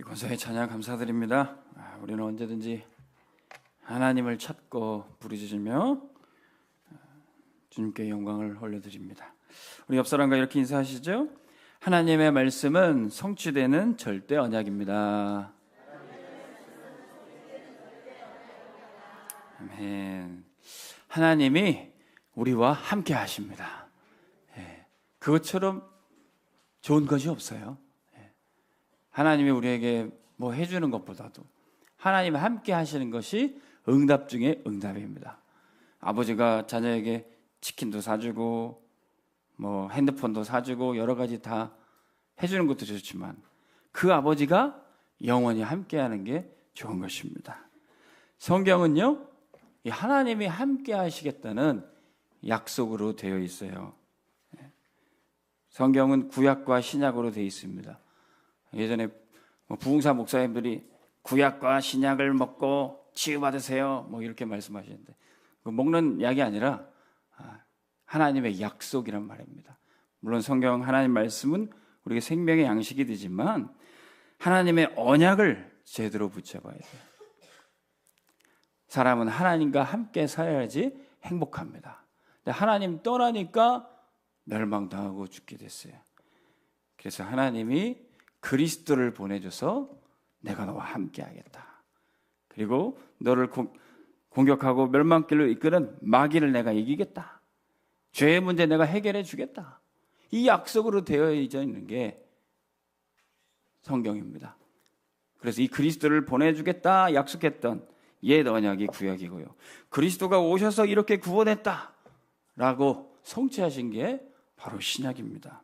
권사의 찬양 감사드립니다. 우리는 언제든지 하나님을 찾고 부르짖으며 주님께 영광을 올려드립니다. 우리 옆 사람과 이렇게 인사하시죠. 하나님의 말씀은 성취되는 절대 언약입니다. 아멘. 하나님이 우리와 함께 하십니다. 그것처럼 좋은 것이 없어요. 하나님이 우리에게 뭐 해주는 것보다도 하나님이 함께 하시는 것이 응답 중에 응답입니다. 아버지가 자녀에게 치킨도 사주고 뭐 핸드폰도 사주고 여러 가지 다 해주는 것도 좋지만 그 아버지가 영원히 함께하는 게 좋은 것입니다. 성경은요, 이 하나님이 함께 하시겠다는 약속으로 되어 있어요. 성경은 구약과 신약으로 되어 있습니다. 예전에 부흥사 목사님들이 구약과 신약을 먹고 치유받으세요 뭐 이렇게 말씀하시는데 먹는 약이 아니라 하나님의 약속이란 말입니다. 물론 성경 하나님 말씀은 우리에게 생명의 양식이 되지만 하나님의 언약을 제대로 붙잡아야 돼요. 사람은 하나님과 함께 살아야지 행복합니다. 근데 하나님 떠나니까 멸망당하고 죽게 됐어요. 그래서 하나님이 그리스도를 보내줘서 내가 너와 함께 하겠다. 그리고 너를 공격하고 멸망길로 이끄는 마귀를 내가 이기겠다. 죄의 문제 내가 해결해 주겠다. 이 약속으로 되어져 있는 게 성경입니다. 그래서 이 그리스도를 보내주겠다 약속했던 옛 언약이 구약이고요. 그리스도가 오셔서 이렇게 구원했다라고 성취하신 게 바로 신약입니다.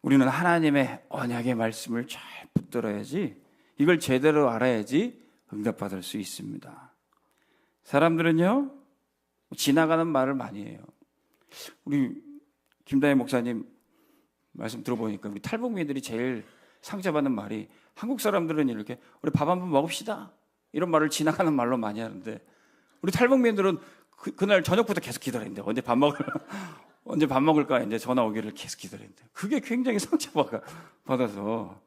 우리는 하나님의 언약의 말씀을 잘 붙들어야지, 이걸 제대로 알아야지 응답받을 수 있습니다. 사람들은요, 지나가는 말을 많이 해요. 우리 김다혜 목사님 말씀 들어보니까 우리 탈북민들이 제일 상처받는 말이, 한국 사람들은 이렇게 우리 밥 한 번 먹읍시다 이런 말을 지나가는 말로 많이 하는데, 우리 탈북민들은 그날 저녁부터 계속 기다리는데 언제 밥 먹을까 이제 전화 오기를 계속 기다리는데, 그게 굉장히 상처받아서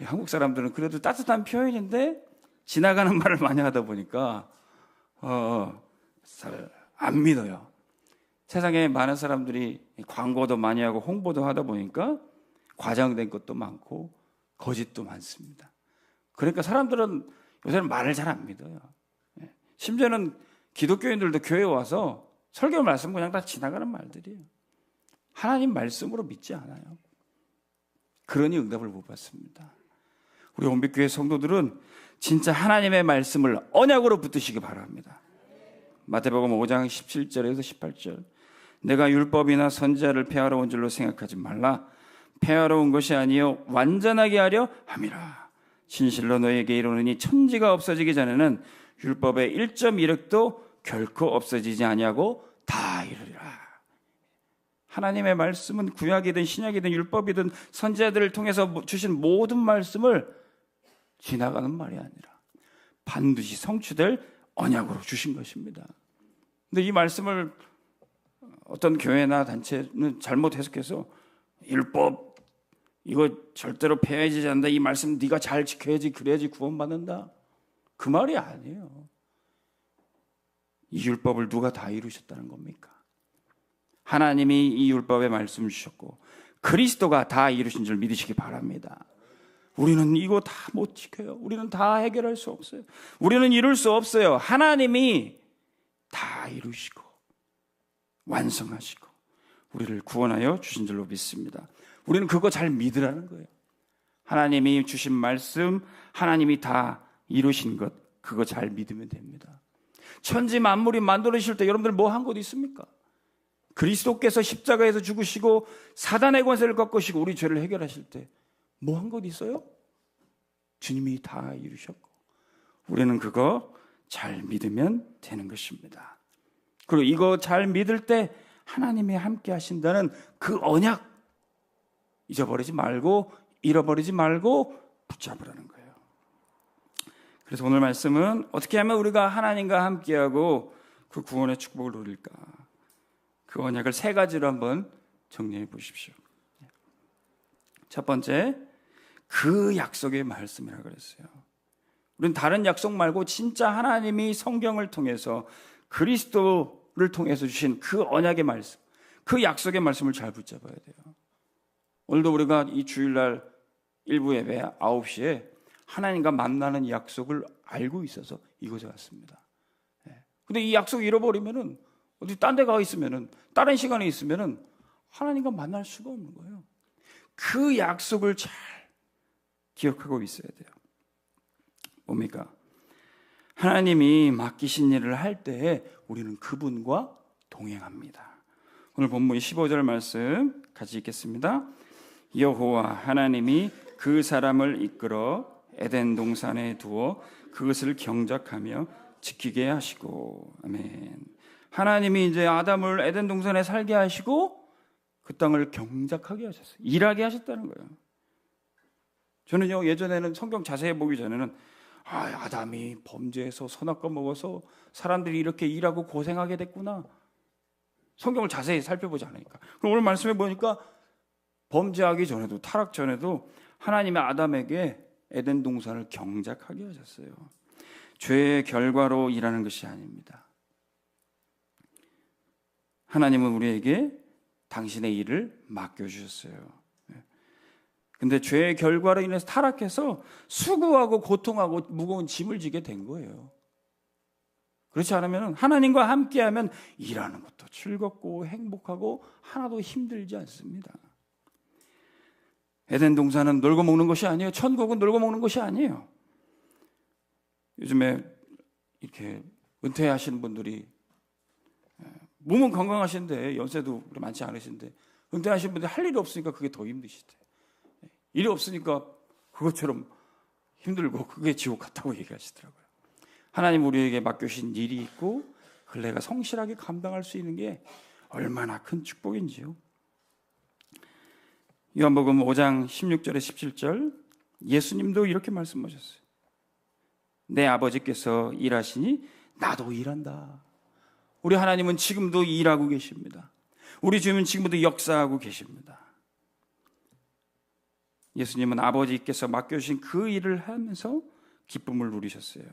한국 사람들은 그래도 따뜻한 표현인데 지나가는 말을 많이 하다 보니까 잘 안 믿어요. 세상에 많은 사람들이 광고도 많이 하고 홍보도 하다 보니까 과장된 것도 많고 거짓도 많습니다. 그러니까 사람들은 요새는 말을 잘 안 믿어요. 심지어는 기독교인들도 교회에 와서 설교 말씀 그냥 다 지나가는 말들이에요. 하나님 말씀으로 믿지 않아요. 그러니 응답을 못 받습니다. 우리 온빛교회 성도들은 진짜 하나님의 말씀을 언약으로 붙드시기 바랍니다. 마태복음 5장 17절에서 18절. 내가 율법이나 선지자를 폐하러 온 줄로 생각하지 말라. 폐하러 온 것이 아니요 완전하게 하려 함이라. 진실로 너에게 이르노니 천지가 없어지기 전에는 율법의 1.1획도 결코 없어지지 아니하고 다 이루리라. 하나님의 말씀은 구약이든 신약이든 율법이든 선지자들을 통해서 주신 모든 말씀을 지나가는 말이 아니라 반드시 성취될 언약으로 주신 것입니다. 근데 이 말씀을 어떤 교회나 단체는 잘못 해석해서 율법 이거 절대로 폐해지지 않는다, 이 말씀 네가 잘 지켜야지, 그래야지 구원받는다, 그 말이 아니에요. 이 율법을 누가 다 이루셨다는 겁니까? 하나님이 이 율법의 말씀 주셨고 그리스도가 다 이루신 줄 믿으시기 바랍니다. 우리는 이거 다 못 지켜요. 우리는 다 해결할 수 없어요. 우리는 이룰 수 없어요. 하나님이 다 이루시고 완성하시고 우리를 구원하여 주신 줄로 믿습니다. 우리는 그거 잘 믿으라는 거예요. 하나님이 주신 말씀, 하나님이 다 이루신 것, 그거 잘 믿으면 됩니다. 천지 만물이 만들어지실 때 여러분들 뭐 한 것 있습니까? 그리스도께서 십자가에서 죽으시고 사단의 권세를 꺾으시고 우리 죄를 해결하실 때 뭐 한 것 있어요? 주님이 다 이루셨고 우리는 그거 잘 믿으면 되는 것입니다. 그리고 이거 잘 믿을 때 하나님이 함께 하신다는 그 언약 잊어버리지 말고, 잃어버리지 말고 붙잡으라는 거예요. 그래서 오늘 말씀은 어떻게 하면 우리가 하나님과 함께하고 그 구원의 축복을 누릴까, 그 언약을 세 가지로 한번 정리해 보십시오. 첫 번째, 그 약속의 말씀이라고 그랬어요. 우리는 다른 약속 말고 진짜 하나님이 성경을 통해서 그리스도를 통해서 주신 그 언약의 말씀, 그 약속의 말씀을 잘 붙잡아야 돼요. 오늘도 우리가 이 주일날 일부 예배 9시에 하나님과 만나는 약속을 알고 있어서 이곳에 왔습니다. 근데 이 약속을 잃어버리면은 어디 딴 데 가 있으면은 다른 시간에 있으면은 하나님과 만날 수가 없는 거예요. 그 약속을 잘 기억하고 있어야 돼요. 뭡니까? 하나님이 맡기신 일을 할 때에 우리는 그분과 동행합니다. 오늘 본문 15절 말씀 같이 읽겠습니다. 여호와 하나님이 그 사람을 이끌어 에덴 동산에 두어 그것을 경작하며 지키게 하시고. 아멘. 하나님이 이제 아담을 에덴 동산에 살게 하시고 그 땅을 경작하게 하셨어요. 일하게 하셨다는 거예요. 저는요, 예전에는 성경 자세히 보기 전에는 아담이 범죄해서 선악과 먹어서 사람들이 이렇게 일하고 고생하게 됐구나. 성경을 자세히 살펴보지 않으니까. 그럼 오늘 말씀해 보니까 범죄하기 전에도, 타락 전에도 하나님의 아담에게 에덴 동산을 경작하게 하셨어요. 죄의 결과로 일하는 것이 아닙니다. 하나님은 우리에게 당신의 일을 맡겨주셨어요. 근데 죄의 결과로 인해서 타락해서 수고하고 고통하고 무거운 짐을 지게 된 거예요. 그렇지 않으면 하나님과 함께하면 일하는 것도 즐겁고 행복하고 하나도 힘들지 않습니다. 에덴 동산은 놀고 먹는 것이 아니에요. 천국은 놀고 먹는 것이 아니에요. 요즘에 이렇게 은퇴하시는 분들이 몸은 건강하신데 연세도 많지 않으신데 은퇴하신 분들이 할 일이 없으니까 그게 더 힘드시대. 일이 없으니까 그것처럼 힘들고 그게 지옥 같다고 얘기하시더라고요. 하나님 우리에게 맡겨주신 일이 있고 그걸 내가 성실하게 감당할 수 있는 게 얼마나 큰 축복인지요. 요한복음 5장 16절에 17절 예수님도 이렇게 말씀하셨어요. 내 아버지께서 일하시니 나도 일한다. 우리 하나님은 지금도 일하고 계십니다. 우리 주님은 지금도 역사하고 계십니다. 예수님은 아버지께서 맡겨주신 그 일을 하면서 기쁨을 누리셨어요.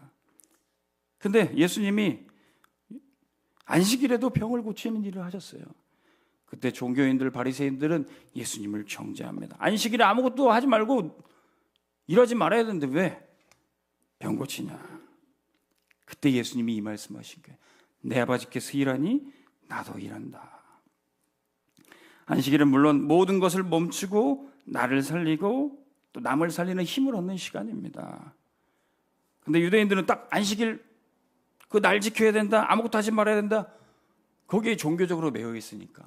근데 예수님이 안식일에도 병을 고치는 일을 하셨어요. 그때 종교인들, 바리새인들은 예수님을 정죄합니다. 안식일에 아무것도 하지 말고 일하지 말아야 되는데 왜 병 고치냐. 그때 예수님이 이 말씀하신 거예요. 내 아버지께서 일하니 나도 일한다. 안식일은 물론 모든 것을 멈추고 나를 살리고 또 남을 살리는 힘을 얻는 시간입니다. 근데 유대인들은 딱 안식일 그 날 지켜야 된다, 아무것도 하지 말아야 된다, 거기에 종교적으로 매여 있으니까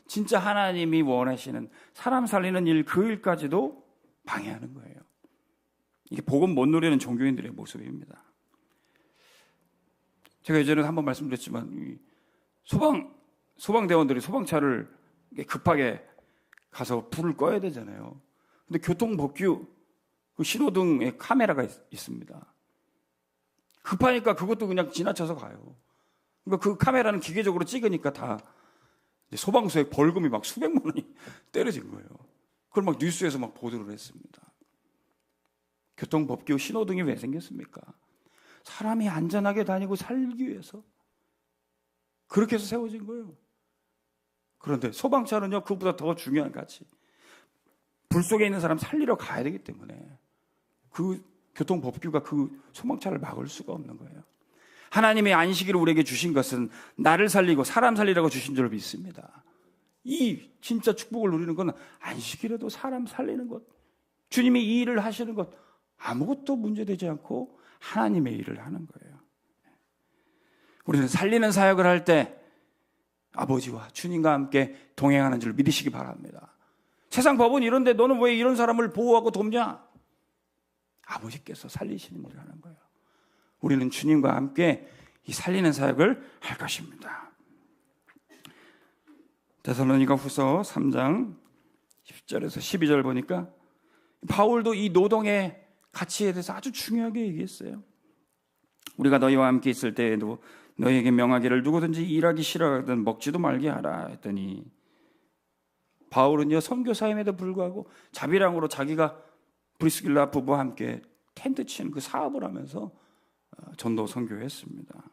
진짜 하나님이 원하시는 사람 살리는 일, 그 일까지도 방해하는 거예요. 이게 복음 못 누리는 종교인들의 모습입니다. 제가 예전에 한번 말씀드렸지만 소방대원들이 소방차를 급하게 가서 불을 꺼야 되잖아요. 근데 교통법규 그 신호등에 카메라가 있습니다. 급하니까 그것도 그냥 지나쳐서 가요. 그러니까 그 카메라는 기계적으로 찍으니까 다 소방서에 벌금이 막 수백만 원이 때려진 거예요. 그걸 막 뉴스에서 막 보도를 했습니다. 교통법규 신호등이 왜 생겼습니까? 사람이 안전하게 다니고 살기 위해서 그렇게 해서 세워진 거예요. 그런데 소방차는요, 그것보다 더 중요한 가치, 불 속에 있는 사람 살리러 가야 되기 때문에 그 교통법규가 그 소방차를 막을 수가 없는 거예요. 하나님의 안식일을 우리에게 주신 것은 나를 살리고 사람 살리라고 주신 줄 믿습니다. 이 진짜 축복을 누리는 건 안식일에도 사람 살리는 것, 주님이 이 일을 하시는 것, 아무것도 문제되지 않고 하나님의 일을 하는 거예요. 우리는 살리는 사역을 할 때 아버지와 주님과 함께 동행하는 줄 믿으시기 바랍니다. 세상 법은 이런데 너는 왜 이런 사람을 보호하고 돕냐? 아버지께서 살리시는 일을 하는 거예요. 우리는 주님과 함께 이 살리는 사역을 할 것입니다. 데살로니가 후서 3장 10절에서 12절 보니까 바울도 이 노동의 가치에 대해서 아주 중요하게 얘기했어요. 우리가 너희와 함께 있을 때에도 너희에게 명하기를 누구든지 일하기 싫어하든 먹지도 말게 하라 했더니, 바울은요 선교사임에도 불구하고 자비랑으로 자기가 브리스길라 부부와 함께 텐트 치는 그 사업을 하면서 전도 선교했습니다.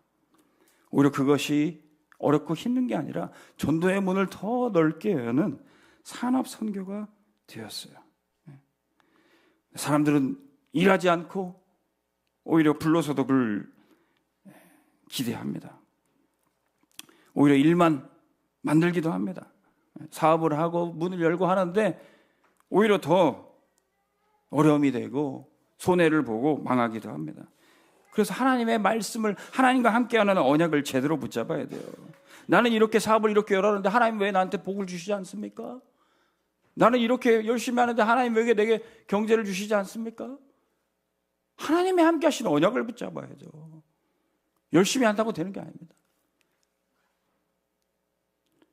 오히려 그것이 어렵고 힘든 게 아니라 전도의 문을 더 넓게 여는 산업 선교가 되었어요. 사람들은 일하지 않고 오히려 불로소득을 기대합니다. 오히려 일만 만들기도 합니다. 사업을 하고 문을 열고 하는데 오히려 더 어려움이 되고 손해를 보고 망하기도 합니다. 그래서 하나님의 말씀을, 하나님과 함께하는 언약을 제대로 붙잡아야 돼요. 나는 이렇게 사업을 이렇게 열었는데 하나님 왜 나한테 복을 주시지 않습니까? 나는 이렇게 열심히 하는데 하나님 왜 내게 경제를 주시지 않습니까? 하나님이 함께 하시는 언약을 붙잡아야죠. 열심히 한다고 되는 게 아닙니다.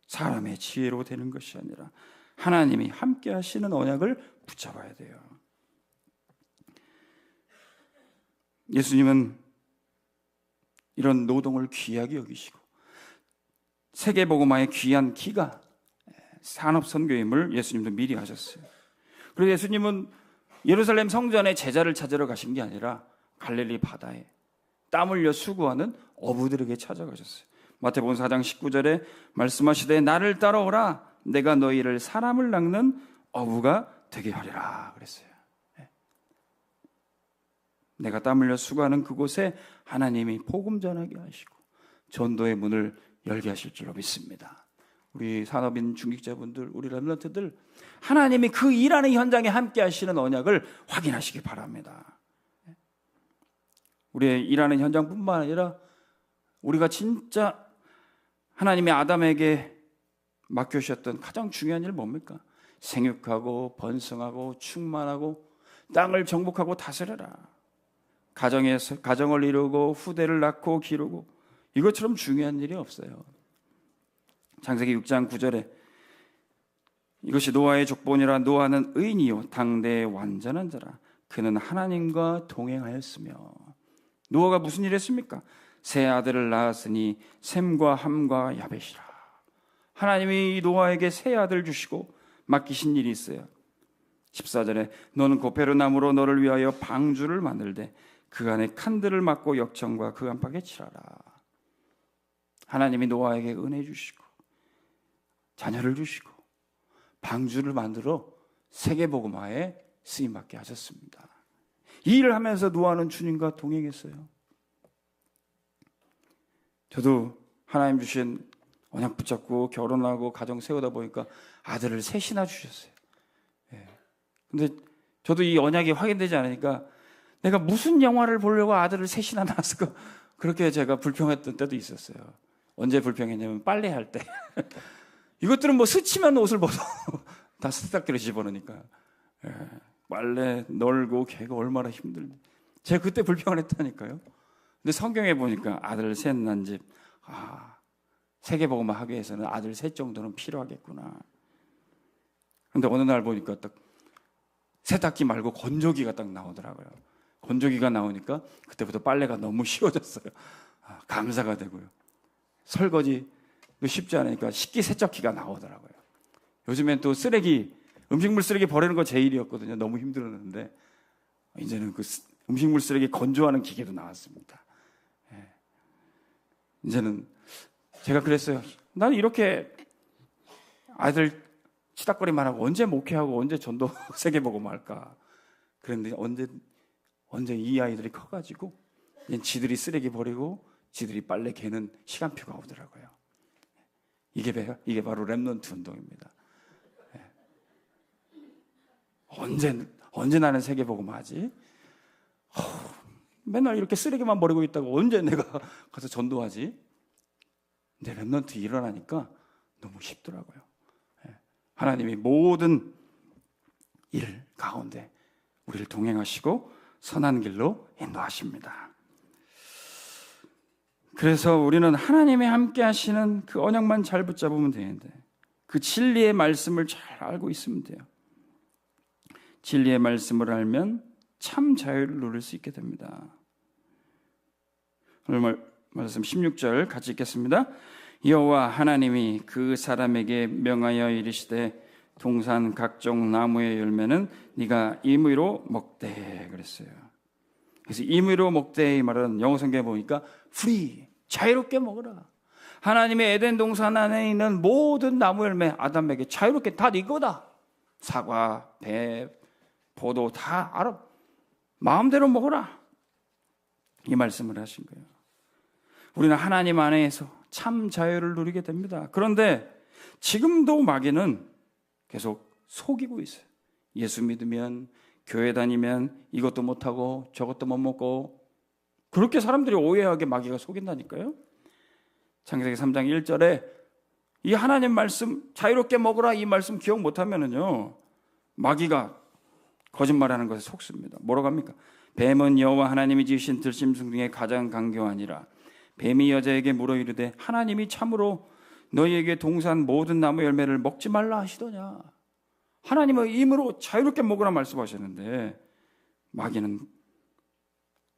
사람의 지혜로 되는 것이 아니라 하나님이 함께 하시는 언약을 붙잡아야 돼요. 예수님은 이런 노동을 귀하게 여기시고 세계복음화의 귀한 기가 산업선교임을 예수님도 미리 하셨어요. 그래서 예수님은 예루살렘 성전에 제자를 찾으러 가신 게 아니라 갈릴리 바다에 땀 흘려 수고하는 어부들에게 찾아가셨어요. 마태복음 4장 19절에 말씀하시되 나를 따라오라 내가 너희를 사람을 낚는 어부가 되게 하리라 그랬어요. 내가 땀 흘려 수고하는 그곳에 하나님이 복음 전하게 하시고 전도의 문을 열게 하실 줄로 믿습니다. 우리 산업인 중직자분들, 우리 렘넌트들 하나님이 그 일하는 현장에 함께 하시는 언약을 확인하시기 바랍니다. 우리의 일하는 현장뿐만 아니라 우리가 진짜 하나님이 아담에게 맡겨주셨던 가장 중요한 일 뭡니까? 생육하고 번성하고 충만하고 땅을 정복하고 다스려라. 가정에서 가정을 이루고 후대를 낳고 기르고 이것처럼 중요한 일이 없어요. 창세기 6장 9절에 이것이 노아의 족본이라 노아는 의인이요 당대의 완전한 자라 그는 하나님과 동행하였으며 노아가 무슨 일을 했습니까? 세 아들을 낳았으니 셈과 함과 야벳이라. 하나님이 노아에게 세 아들 주시고 맡기신 일이 있어요. 14절에 너는 고페르나무로 너를 위하여 방주를 만들되 그 안에 칸들을 막고 역청과 그 안팎에 칠하라. 하나님이 노아에게 은혜 주시고 자녀를 주시고 방주를 만들어 세계복음화에 쓰임받게 하셨습니다. 이 일을 하면서 노아는 주님과 동행했어요. 저도 하나님 주신 언약 붙잡고 결혼하고 가정 세우다 보니까 아들을 셋이나 주셨어요. 근데 저도 이 언약이 확인되지 않으니까 내가 무슨 영화를 보려고 아들을 셋이나 낳았을까 그렇게 제가 불평했던 때도 있었어요. 언제 불평했냐면 빨래할 때 이것들은 뭐 스치면 옷을 벗어 다 세탁기로 집어넣으니까 빨래 널고 개가 얼마나 힘들지. 제가 그때 불평을 했다니까요. 근데 성경에 보니까 아들 셋 난 집 세계복음화 하기 위해서는 아들 셋 정도는 필요하겠구나. 근데 어느 날 보니까 딱 세탁기 말고 건조기가 딱 나오더라고요. 건조기가 나오니까 그때부터 빨래가 너무 쉬워졌어요. 감사가 되고요. 설거지도 쉽지 않으니까 식기세척기가 나오더라고요. 요즘엔 또 쓰레기, 음식물 쓰레기 버리는 거 제 일이었거든요. 너무 힘들었는데 이제는 그 음식물 쓰레기 건조하는 기계도 나왔습니다. 이제는 제가 그랬어요. 나는 이렇게 아들 치닥거리만 하고 언제 목회하고 언제 전도 세계복음화 할까. 그런데 언제 이 아이들이 커가지고 지들이 쓰레기 버리고 지들이 빨래 개는 시간표가 오더라고요. 이게 바로 렘넌트 운동입니다. 언제 나는 세계복음화 하지? 맨날 이렇게 쓰레기만 버리고 있다고 언제 내가 가서 전도하지? 근데 렘넌트 일어나니까 너무 쉽더라고요. 하나님이 모든 일 가운데 우리를 동행하시고 선한 길로 인도하십니다. 그래서 우리는 하나님이 함께 하시는 그 언약만 잘 붙잡으면 되는데 그 진리의 말씀을 잘 알고 있으면 돼요. 진리의 말씀을 알면 참 자유를 누릴 수 있게 됩니다. 오늘 말씀 16절 같이 읽겠습니다. 여호와 하나님이 그 사람에게 명하여 이르시되 동산 각종 나무의 열매는 네가 임의로 먹되 그랬어요. 그래서 임의로 먹되 이 말은 영어 성경에 보니까 free, 자유롭게 먹어라. 하나님의 에덴 동산 안에 있는 모든 나무 열매 아담에게 자유롭게 다 네 거다. 사과, 배, 포도 다 알아. 마음대로 먹어라. 이 말씀을 하신 거예요. 우리는 하나님 안에서 참 자유를 누리게 됩니다. 그런데 지금도 마귀는 계속 속이고 있어요. 예수 믿으면, 교회 다니면 이것도 못하고 저것도 못 먹고, 그렇게 사람들이 오해하게 마귀가 속인다니까요. 창세기 3장 1절에 이 하나님 말씀 자유롭게 먹으라 이 말씀 기억 못하면은요 마귀가 거짓말하는 것에 속습니다. 뭐라고 합니까? 뱀은 여호와 하나님이 지으신 들짐승 중에 가장 강교하니라. 뱀이 여자에게 물어 이르되 하나님이 참으로 너희에게 동산 모든 나무 열매를 먹지 말라 하시더냐. 하나님은 임으로 자유롭게 먹으라 말씀하셨는데 마귀는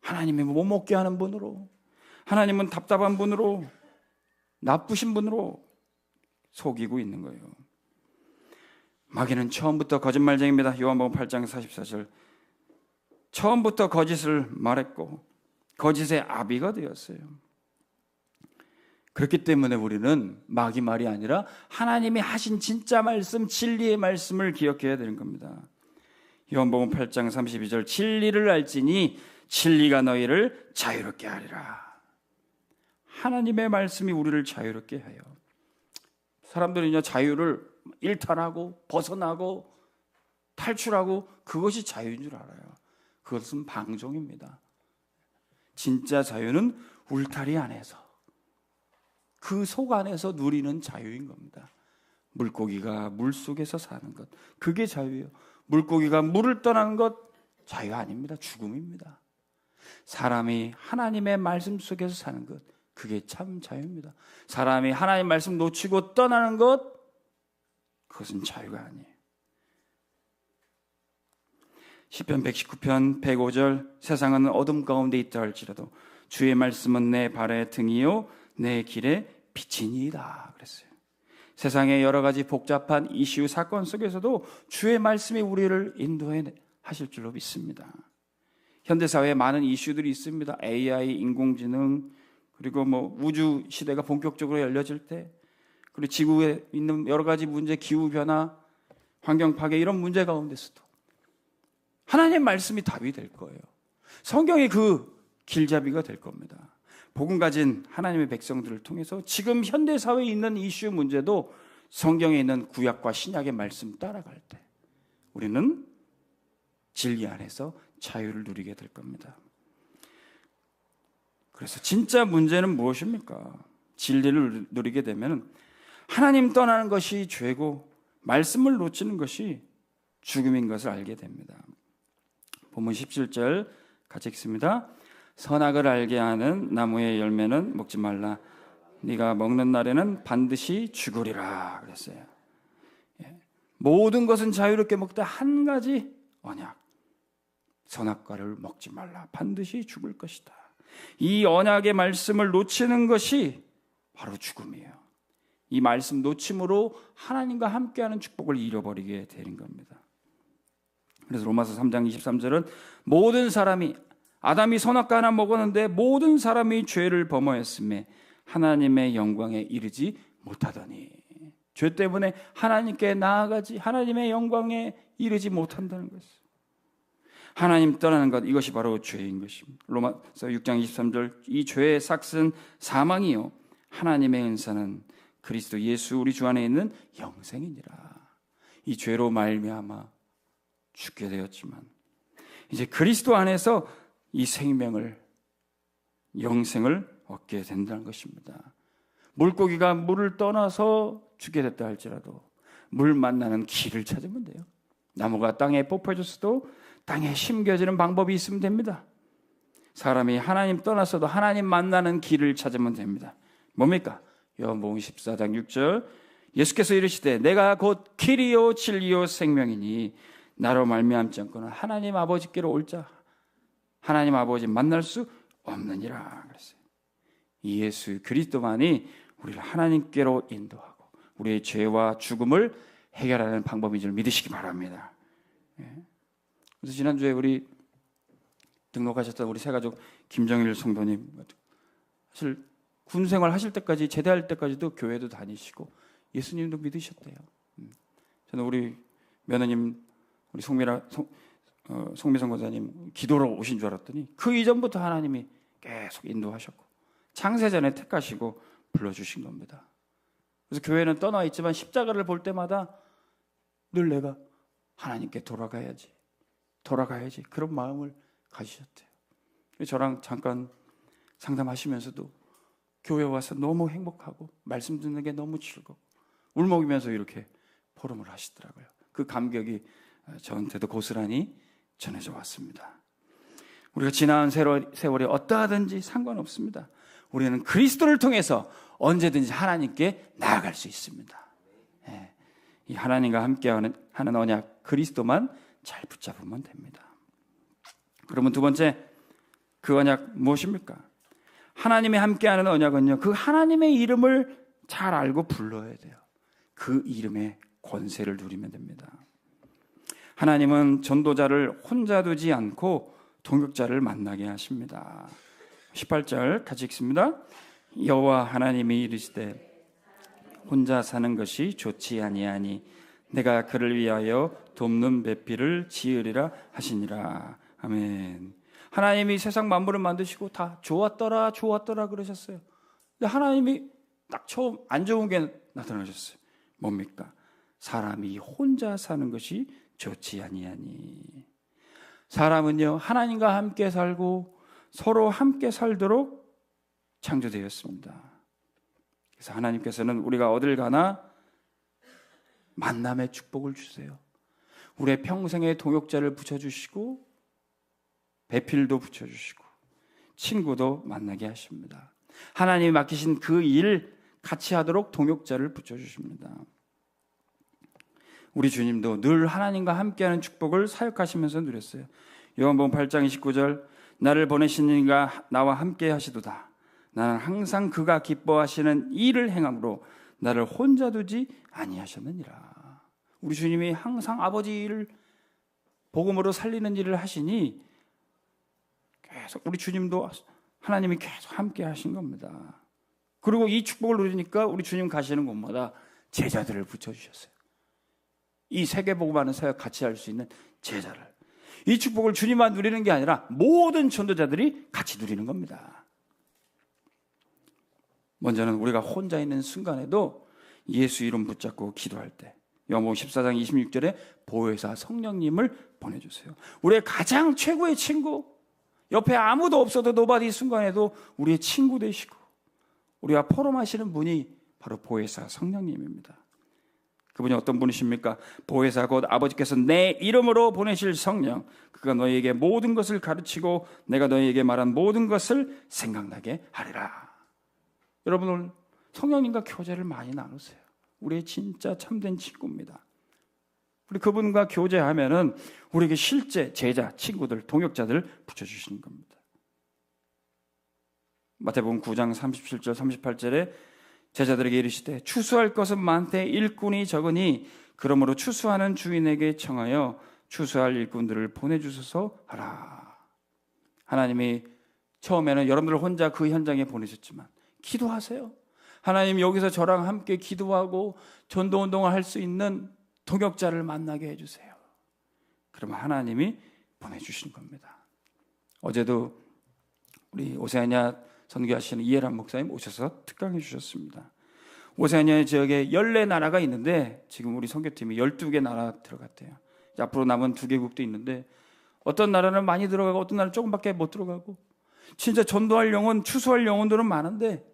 하나님이 못 먹게 하는 분으로, 하나님은 답답한 분으로, 나쁘신 분으로 속이고 있는 거예요. 마귀는 처음부터 거짓말쟁이입니다. 요한복음 8장 44절. 처음부터 거짓을 말했고 거짓의 아비가 되었어요. 그렇기 때문에 우리는 마귀 말이 아니라 하나님이 하신 진짜 말씀, 진리의 말씀을 기억해야 되는 겁니다. 요한복음 8장 32절. 진리를 알지니 진리가 너희를 자유롭게 하리라. 하나님의 말씀이 우리를 자유롭게 해요. 사람들은요 자유를 일탈하고 벗어나고 탈출하고 그것이 자유인 줄 알아요. 그것은 방종입니다. 진짜 자유는 울타리 안에서, 그 속 안에서 누리는 자유인 겁니다. 물고기가 물속에서 사는 것, 그게 자유예요. 물고기가 물을 떠나는 것 자유 아닙니다. 죽음입니다. 사람이 하나님의 말씀 속에서 사는 것, 그게 참 자유입니다. 사람이 하나님 말씀 놓치고 떠나는 것, 그것은 자유가 아니에요. 시편 119편 105절. 세상은 어둠 가운데 있다 할지라도 주의 말씀은 내 발의 등이요 내 길의 빛이니이다 그랬어요. 세상의 여러 가지 복잡한 이슈 사건 속에서도 주의 말씀이 우리를 인도해 하실 줄로 믿습니다. 현대사회에 많은 이슈들이 있습니다. AI, 인공지능, 그리고 우주 시대가 본격적으로 열려질 때, 그리고 지구에 있는 여러 가지 문제, 기후변화, 환경 파괴, 이런 문제 가운데서도 하나님의 말씀이 답이 될 거예요. 성경이 그 길잡이가 될 겁니다. 복음 가진 하나님의 백성들을 통해서 지금 현대사회에 있는 이슈 문제도 성경에 있는 구약과 신약의 말씀 따라갈 때 우리는 진리 안에서 자유를 누리게 될 겁니다. 그래서 진짜 문제는 무엇입니까? 진리를 누리게 되면 하나님 떠나는 것이 죄고 말씀을 놓치는 것이 죽음인 것을 알게 됩니다. 본문 17절 같이 읽습니다. 선악을 알게 하는 나무의 열매는 먹지 말라. 네가 먹는 날에는 반드시 죽으리라 그랬어요. 모든 것은 자유롭게 먹다 한 가지 언약. 선악과를 먹지 말라. 반드시 죽을 것이다. 이 언약의 말씀을 놓치는 것이 바로 죽음이에요. 이 말씀 놓침으로 하나님과 함께하는 축복을 잃어버리게 되는 겁니다. 그래서 로마서 3장 23절은 모든 사람이, 아담이 선악과 하나 먹었는데 모든 사람이 죄를 범하였음에 하나님의 영광에 이르지 못하더니, 죄 때문에 하나님께 나아가지 하나님의 영광에 이르지 못한다는 것이에요. 하나님 떠나는 것, 이것이 바로 죄인 것입니다. 로마서 6장 23절. 이 죄의 삭은 사망이요 하나님의 은사는 그리스도 예수 우리 주 안에 있는 영생이니라. 이 죄로 말미암아 죽게 되었지만 이제 그리스도 안에서 이 생명을, 영생을 얻게 된다는 것입니다. 물고기가 물을 떠나서 죽게 됐다 할지라도 물 만나는 길을 찾으면 돼요. 나무가 땅에 뽑혀졌어도 땅에 심겨지는 방법이 있으면 됩니다. 사람이 하나님 떠났어도 하나님 만나는 길을 찾으면 됩니다. 뭡니까? 요한복음 14장 6절. 예수께서 이르시되 내가 곧 길이요 진리요 생명이니 나로 말미암지 않고는 하나님 아버지께로 올 자 하나님 아버지 만날 수 없느니라 그랬어요. 이 예수 그리스도만이 우리를 하나님께로 인도하고 우리의 죄와 죽음을 해결하는 방법인 줄 믿으시기 바랍니다. 그래서 지난주에 우리 등록하셨던 우리 새가족 김정일 성도님, 사실 군 생활 하실 때까지, 제대할 때까지도 교회도 다니시고 예수님도 믿으셨대요. 저는 우리 며느님, 우리 송미성 권사님 기도로 오신 줄 알았더니 그 이전부터 하나님이 계속 인도하셨고 창세전에 택하시고 불러주신 겁니다. 그래서 교회는 떠나 있지만 십자가를 볼 때마다 늘 내가 하나님께 돌아가야지 그런 마음을 가지셨대요. 저랑 잠깐 상담하시면서도 교회 와서 너무 행복하고 말씀 듣는 게 너무 즐겁고 울먹이면서 이렇게 포럼을 하시더라고요. 그 감격이 저한테도 고스란히 전해져 왔습니다. 우리가 지나간 세월이 어떠하든지 상관없습니다. 우리는 그리스도를 통해서 언제든지 하나님께 나아갈 수 있습니다. 이 하나님과 함께하는 언약 그리스도만 잘 붙잡으면 됩니다. 그러면 두 번째, 그 언약 무엇입니까? 하나님이 함께하는 언약은요, 그 하나님의 이름을 잘 알고 불러야 돼요. 그 이름의 권세를 누리면 됩니다. 하나님은 전도자를 혼자 두지 않고 동역자를 만나게 하십니다. 18절 같이 읽습니다. 여호와 하나님이 이르시되 혼자 사는 것이 좋지 아니하니 내가 그를 위하여 돕는 배필을 지으리라 하시니라. 아멘. 하나님이 세상 만물을 만드시고 다 좋았더라 그러셨어요. 근데 하나님이 딱 처음 안 좋은 게 나타나셨어요. 뭡니까? 사람이 혼자 사는 것이 좋지 아니하니. 사람은요, 하나님과 함께 살고 서로 함께 살도록 창조되었습니다. 그래서 하나님께서는 우리가 어딜 가나 만남의 축복을 주세요. 우리의 평생의 동역자를 붙여주시고 배필도 붙여주시고 친구도 만나게 하십니다. 하나님이 맡기신 그 일 같이 하도록 동역자를 붙여주십니다. 우리 주님도 늘 하나님과 함께하는 축복을 사역하시면서 누렸어요. 요한복음 8장 29절 나를 보내신 이가 나와 함께 하시도다. 나는 항상 그가 기뻐하시는 일을 행함으로 나를 혼자 두지 아니하셨느니라. 우리 주님이 항상 아버지 일을 복음으로 살리는 일을 하시니 계속 우리 주님도 하나님이 계속 함께 하신 겁니다. 그리고 이 축복을 누리니까 우리 주님 가시는 곳마다 제자들을 붙여주셨어요. 이 세계복음하는 사역 같이 할 수 있는 제자를. 이 축복을 주님만 누리는 게 아니라 모든 전도자들이 같이 누리는 겁니다. 먼저는 우리가 혼자 있는 순간에도 예수 이름 붙잡고 기도할 때 요한복음 14장 26절에 보혜사 성령님을 보내주세요. 우리의 가장 최고의 친구, 옆에 아무도 없어도 노바디 순간에도 우리의 친구 되시고 우리와 포럼하시는 분이 바로 보혜사 성령님입니다. 그분이 어떤 분이십니까? 보혜사 곧 아버지께서 내 이름으로 보내실 성령, 그가 너희에게 모든 것을 가르치고 내가 너희에게 말한 모든 것을 생각나게 하리라. 여러분 오늘 성령님과 교제를 많이 나누세요. 우리의 진짜 참된 친구입니다. 우리 그분과 교제하면은 우리에게 실제 제자, 친구들, 동역자들 붙여주시는 겁니다. 마태복음 9장 37절 38절에 제자들에게 이르시되 추수할 것은 많되 일꾼이 적으니 그러므로 추수하는 주인에게 청하여 추수할 일꾼들을 보내주소서 하라. 하나님이 처음에는 여러분들 혼자 그 현장에 보내셨지만 기도하세요. 하나님 여기서 저랑 함께 기도하고 전도운동을 할 수 있는 동역자를 만나게 해주세요. 그러면 하나님이 보내주시는 겁니다. 어제도 우리 오세아니아 선교하시는 이해란 목사님 오셔서 특강해 주셨습니다. 오세아니아 지역에 14나라가 있는데 지금 우리 선교팀이 12개 나라 들어갔대요. 앞으로 남은 2개국도 있는데 어떤 나라는 많이 들어가고 어떤 나라는 조금밖에 못 들어가고 진짜 전도할 영혼, 추수할 영혼들은 많은데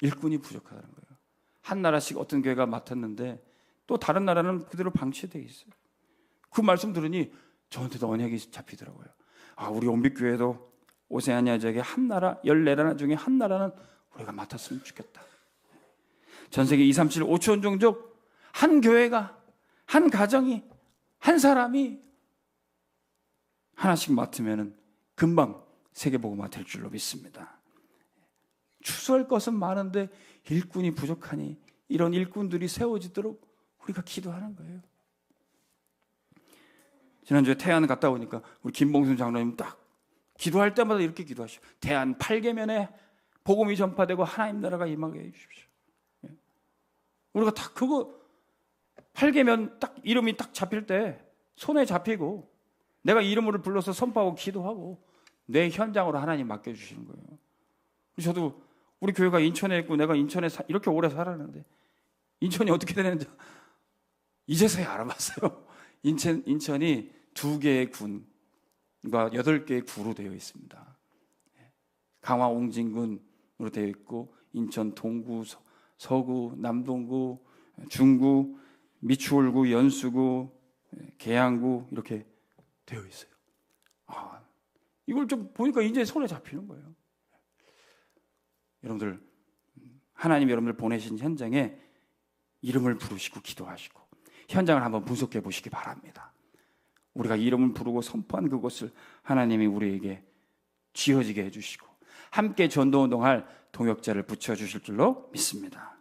일꾼이 부족하다는 거예요. 한 나라씩 어떤 교회가 맡았는데 또 다른 나라는 그대로 방치되어 있어요. 그 말씀 들으니 저한테도 언약이 잡히더라고요. 우리 온빛교회도 오세아니아 지역의 한 나라, 14나라 중에 한 나라는 우리가 맡았으면 좋겠다. 전 세계 2, 3, 7, 5천 종족 한 교회가, 한 가정이, 한 사람이 하나씩 맡으면 금방 세계복음화 될 줄로 믿습니다. 추수할 것은 많은데 일꾼이 부족하니 이런 일꾼들이 세워지도록 우리가 기도하는 거예요. 지난주에 태안 갔다 오니까 우리 김봉순 장로님 딱 기도할 때마다 이렇게 기도하시오. 태안 8계면에 복음이 전파되고 하나님 나라가 임하게 해주십시오. 우리가 딱 그거 8계면 딱 이름이 딱 잡힐 때 손에 잡히고 내가 이름을 불러서 선포하고 기도하고 내 현장으로 하나님 맡겨주시는 거예요. 저도 우리 교회가 인천에 있고 내가 인천에 이렇게 오래 살았는데 인천이 어떻게 되는지 이제서야 알아봤어요. 인천이 2개의 군과 8개의 구로 되어 있습니다. 강화 옹진군으로 되어 있고 인천 동구, 서구, 남동구, 중구, 미추홀구, 연수구, 계양구 이렇게 되어 있어요. 이걸 좀 보니까 이제 손에 잡히는 거예요. 여러분들, 하나님 여러분들 보내신 현장에 이름을 부르시고 기도하시고 현장을 한번 분석해 보시기 바랍니다. 우리가 이름을 부르고 선포한 그것을 하나님이 우리에게 쥐어지게 해주시고 함께 전도운동할 동역자를 붙여주실 줄로 믿습니다.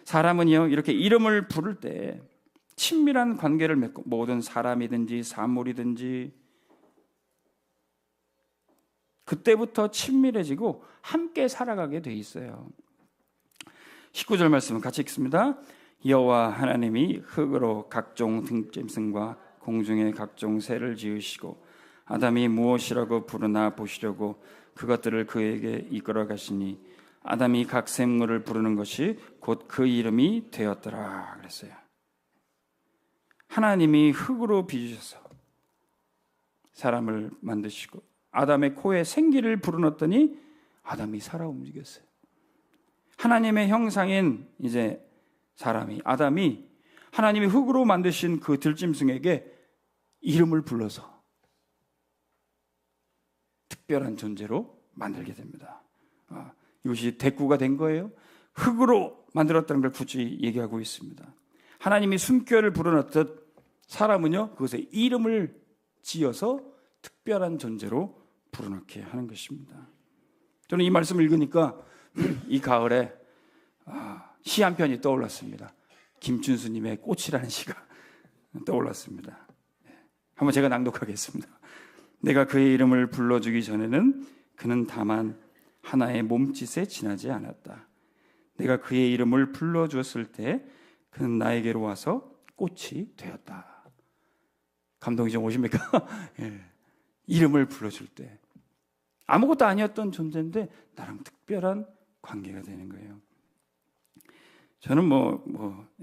사람은요, 이렇게 이름을 부를 때 친밀한 관계를 맺고 모든 사람이든지 사물이든지 그때부터 친밀해지고 함께 살아가게 돼 있어요. 19절 말씀은 같이 읽습니다. 여호와 하나님이 흙으로 각종 등짐승과 공중의 각종 새를 지으시고 아담이 무엇이라고 부르나 보시려고 그것들을 그에게 이끌어 가시니 아담이 각 생물을 부르는 것이 곧 그 이름이 되었더라 그랬어요. 하나님이 흙으로 빚으셔서 사람을 만드시고 아담의 코에 생기를 불어넣었더니 아담이 살아 움직였어요. 하나님의 형상인 이제 사람이 아담이 하나님이 흙으로 만드신 그 들짐승에게 이름을 불러서 특별한 존재로 만들게 됩니다. 이것이 대꾸가 된 거예요. 흙으로 만들었다는 걸 굳이 얘기하고 있습니다. 하나님이 숨결을 불어넣듯 사람은요 그것에 이름을 지어서 특별한 존재로 불어넣게 하는 것입니다. 저는 이 말씀을 읽으니까 이 가을에 시 한 편이 떠올랐습니다. 김춘수님의 꽃이라는 시가 떠올랐습니다. 한번 제가 낭독하겠습니다. 내가 그의 이름을 불러주기 전에는 그는 다만 하나의 몸짓에 지나지 않았다. 내가 그의 이름을 불러주었을 때 그는 나에게로 와서 꽃이 되었다. 감동이 좀 오십니까? 예. 이름을 불러줄 때 아무것도 아니었던 존재인데 나랑 특별한 관계가 되는 거예요. 저는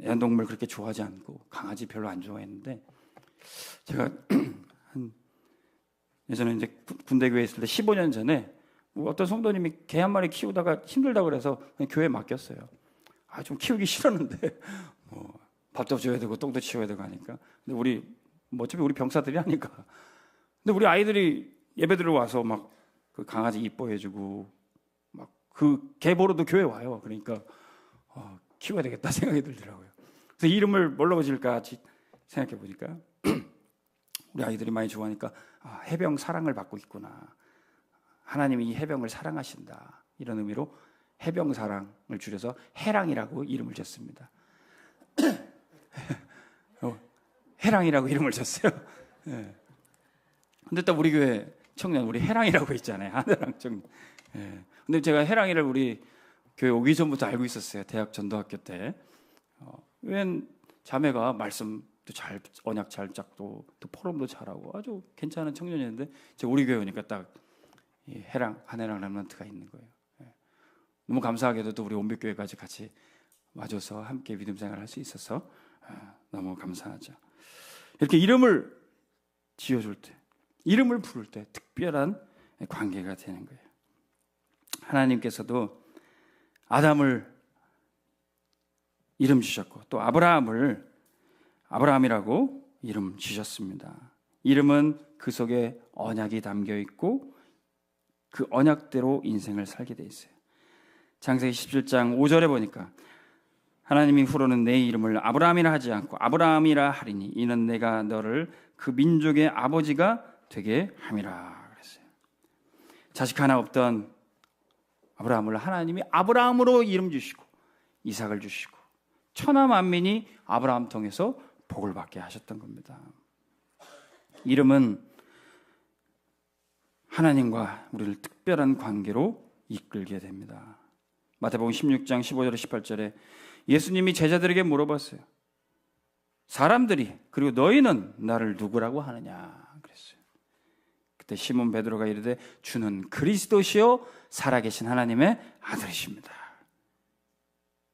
애완동물 그렇게 좋아하지 않고 강아지 별로 안 좋아했는데 제가 예전에 이제 군대교회에 있을 때 15년 전에 어떤 성도님이 개 한 마리 키우다가 힘들다고 그래서 교회에 맡겼어요. 좀 키우기 싫었는데 밥도 줘야 되고 똥도 치워야 되고 하니까. 근데 어차피 우리 병사들이 하니까. 근데 우리 아이들이 예배드리러 와서 막 그 강아지 이뻐해주고 막 그 개 보러도 교회 와요. 그러니까 키워야 되겠다 생각이 들더라고요. 그래서 이름을 뭘로 지을까 생각해 보니까 우리 아이들이 많이 좋아하니까 해병 사랑을 받고 있구나. 하나님이 이 해병을 사랑하신다. 이런 의미로 해병 사랑을 줄여서 해랑이라고 이름을 졌습니다. 해랑이라고 이름을 졌어요. 네. 근데 또 우리 교회 청년 우리 해랑이라고 있잖아요. 하늘랑 청년. 네. 근데 제가 해랑이를 우리 교회 오기 전부터 알고 있었어요. 대학 전도학교 때. 웬 자매가 말씀도 잘 언약 잘 잡고 또 포럼도 잘하고 아주 괜찮은 청년이었는데 제가 우리 교회 오니까 딱 해랑 한해랑 렘넌트가 있는 거예요. 네. 너무 감사하게도 또 우리 온빛교회까지 같이 와줘서 함께 믿음 생활을 할 수 있어서 너무 감사하죠. 이렇게 이름을 지어줄 때, 이름을 부를 때 특별한 관계가 되는 거예요. 하나님께서도 아담을 이름 주셨고 또 아브라함이라고 이름 주셨습니다. 이름은 그 속에 언약이 담겨 있고 그 언약대로 인생을 살게 돼 있어요. 창세기 17장 5절에 보니까 하나님이 후로는 내 이름을 아브라함이라 하지 않고 아브라함이라 하리니 이는 내가 너를 그 민족의 아버지가 되게 함이라 그랬어요. 자식 하나 없던 아브라함을 하나님이 아브라함으로 이름 주시고 이삭을 주시고 천하 만민이 아브라함 통해서 복을 받게 하셨던 겁니다. 이름은 하나님과 우리를 특별한 관계로 이끌게 됩니다. 마태복음 16장 15절에 18절에 예수님이 제자들에게 물어봤어요. 사람들이 그리고 너희는 나를 누구라고 하느냐 그랬어요. 그때 시몬 베드로가 이르되 주는 그리스도시요 살아계신 하나님의 아들이십니다.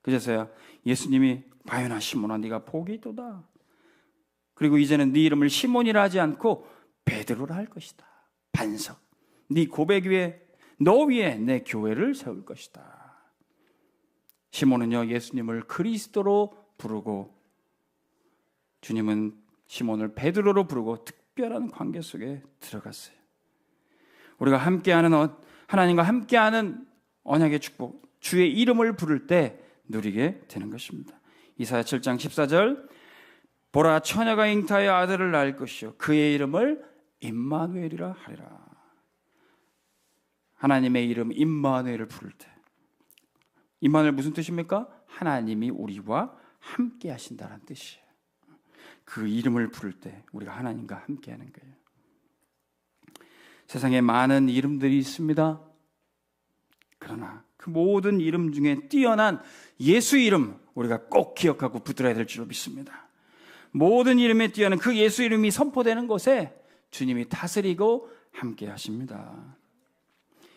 그제서야 예수님이 바요나 시몬아 네가 복이 있도다. 그리고 이제는 네 이름을 시몬이라 하지 않고 베드로라 할 것이다. 반석. 네 고백 위에 너 위에 내 교회를 세울 것이다. 시몬은요 예수님을 그리스도로 부르고 주님은 시몬을 베드로로 부르고 특별한 관계 속에 들어갔어요. 우리가 함께하는 하나님과 함께하는 언약의 축복, 주의 이름을 부를 때 누리게 되는 것입니다. 이사야 7장 14절 보라 처녀가 잉타하여 아들을 낳을 것이요 그의 이름을 임마누엘이라 하리라. 하나님의 이름 임마누엘을 부를 때 임마누엘 무슨 뜻입니까? 하나님이 우리와 함께 하신다는 뜻이에요. 그 이름을 부를 때 우리가 하나님과 함께 하는 거예요. 세상에 많은 이름들이 있습니다. 그러나 그 모든 이름 중에 뛰어난 예수 이름 우리가 꼭 기억하고 붙들어야 될 줄로 믿습니다. 모든 이름에 뛰어난 그 예수 이름이 선포되는 곳에 주님이 다스리고 함께 하십니다.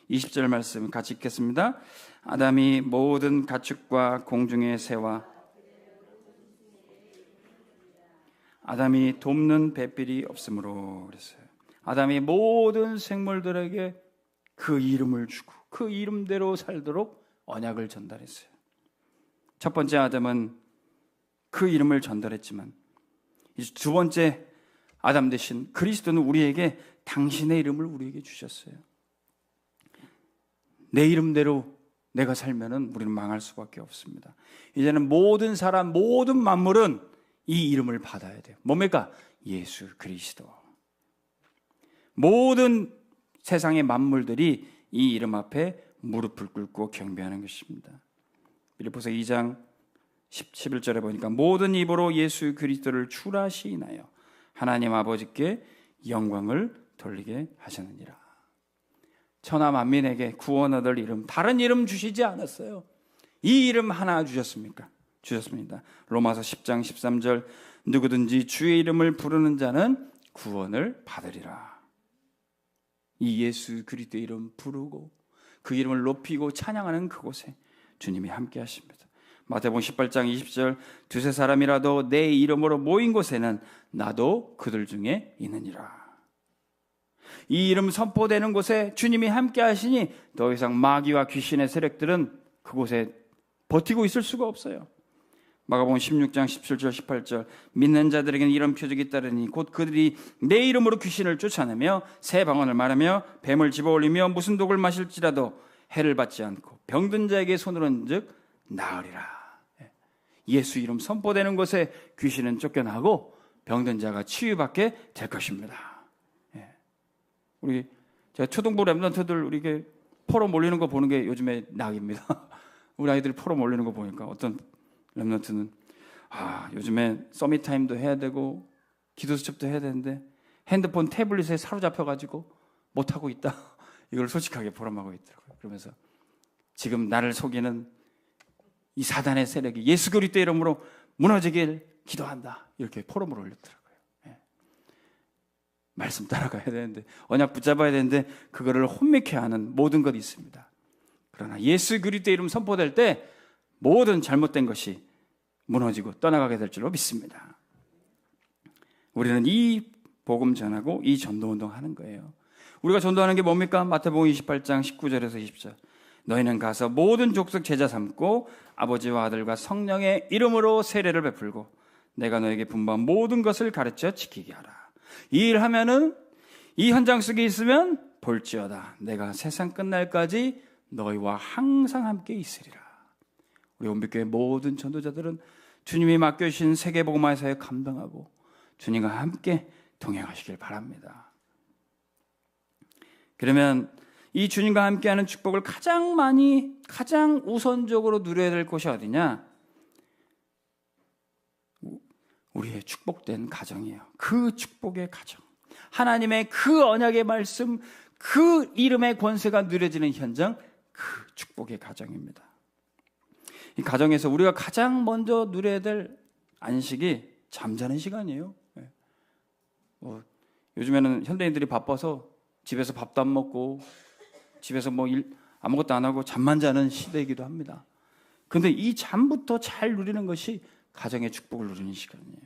20절 말씀 같이 읽겠습니다. 아담이 모든 가축과 공중의 새와 아담이 돕는 배필이 없으므로 그랬어요. 아담이 모든 생물들에게 그 이름을 주고 그 이름대로 살도록 언약을 전달했어요. 첫 번째 아담은 그 이름을 전달했지만 이제 두 번째 아담 대신 그리스도는 우리에게 당신의 이름을 우리에게 주셨어요. 내 이름대로 내가 살면은 우리는 망할 수밖에 없습니다. 이제는 모든 사람, 모든 만물은 이 이름을 받아야 돼요. 뭡니까? 예수 그리스도. 모든 세상의 만물들이 이 이름 앞에 무릎을 꿇고 경배하는 것입니다. 빌립보서 2장 11절에 보니까 모든 입으로 예수 그리스도를 출하시나요 하나님 아버지께 영광을 돌리게 하셨느니라. 천하 만민에게 구원 얻을 이름, 다른 이름 주시지 않았어요. 이 이름 하나 주셨습니까? 주셨습니다. 로마서 10장 13절 누구든지 주의 이름을 부르는 자는 구원을 받으리라. 이 예수 그리스도의 이름 부르고 그 이름을 높이고 찬양하는 그곳에 주님이 함께 하십니다. 마태복음 18장 20절 두세 사람이라도 내 이름으로 모인 곳에는 나도 그들 중에 있느니라. 이 이름 선포되는 곳에 주님이 함께 하시니 더 이상 마귀와 귀신의 세력들은 그곳에 버티고 있을 수가 없어요. 마가복음 16장 17절 18절 믿는 자들에게는 이런 표적이 따르니 곧 그들이 내 이름으로 귀신을 쫓아내며 새 방언을 말하며 뱀을 집어올리며 무슨 독을 마실지라도 해를 받지 않고 병든 자에게 손을 얹즉 나으리라. 예수 이름 선포되는 곳에 귀신은 쫓겨나고 병든 자가 치유받게 될 것입니다. 제가 초등부 랩런트들 우리 포럼 올리는 거 보는 게 요즘에 낙입니다. 우리 아이들이 포럼 올리는 거 보니까 어떤 랩런트는 요즘에 서밋 타임도 해야 되고 기도 수첩도 해야 되는데 핸드폰 태블릿에 사로잡혀가지고 못하고 있다. 이걸 솔직하게 보람하고 있더라고요. 그러면서 지금 나를 속이는 이 사단의 세력이 예수 그리스도 이름으로 무너지길 기도한다. 이렇게 포럼을 올렸더라고요. 말씀 따라가야 되는데 언약 붙잡아야 되는데 그거를 혼미케 하는 모든 것이 있습니다. 그러나 예수 그리스도의 이름 선포될 때 모든 잘못된 것이 무너지고 떠나가게 될 줄로 믿습니다. 우리는 이 복음 전하고 이 전도운동 하는 거예요. 우리가 전도하는 게 뭡니까? 마태복음 28장 19절에서 20절 너희는 가서 모든 족속 제자 삼고 아버지와 아들과 성령의 이름으로 세례를 베풀고 내가 너에게 분부한 모든 것을 가르쳐 지키게 하라. 이 일하면은 이 현장 속에 있으면 볼지어다 내가 세상 끝날까지 너희와 항상 함께 있으리라. 우리 온빛교회 모든 전도자들은 주님이 맡겨주신 세계복음화 사역 감당하고 주님과 함께 동행하시길 바랍니다. 그러면 이 주님과 함께하는 축복을 가장 우선적으로 누려야 될 곳이 어디냐? 우리의 축복된 가정이에요. 그 축복의 가정, 하나님의 그 언약의 말씀, 그 이름의 권세가 누려지는 현장, 그 축복의 가정입니다. 이 가정에서 우리가 가장 먼저 누려야 될 안식이 잠자는 시간이에요. 요즘에는 현대인들이 바빠서 집에서 밥도 안 먹고 집에서 아무것도 안 하고 잠만 자는 시대이기도 합니다. 그런데 이 잠부터 잘 누리는 것이 가정의 축복을 누리는 시간이에요.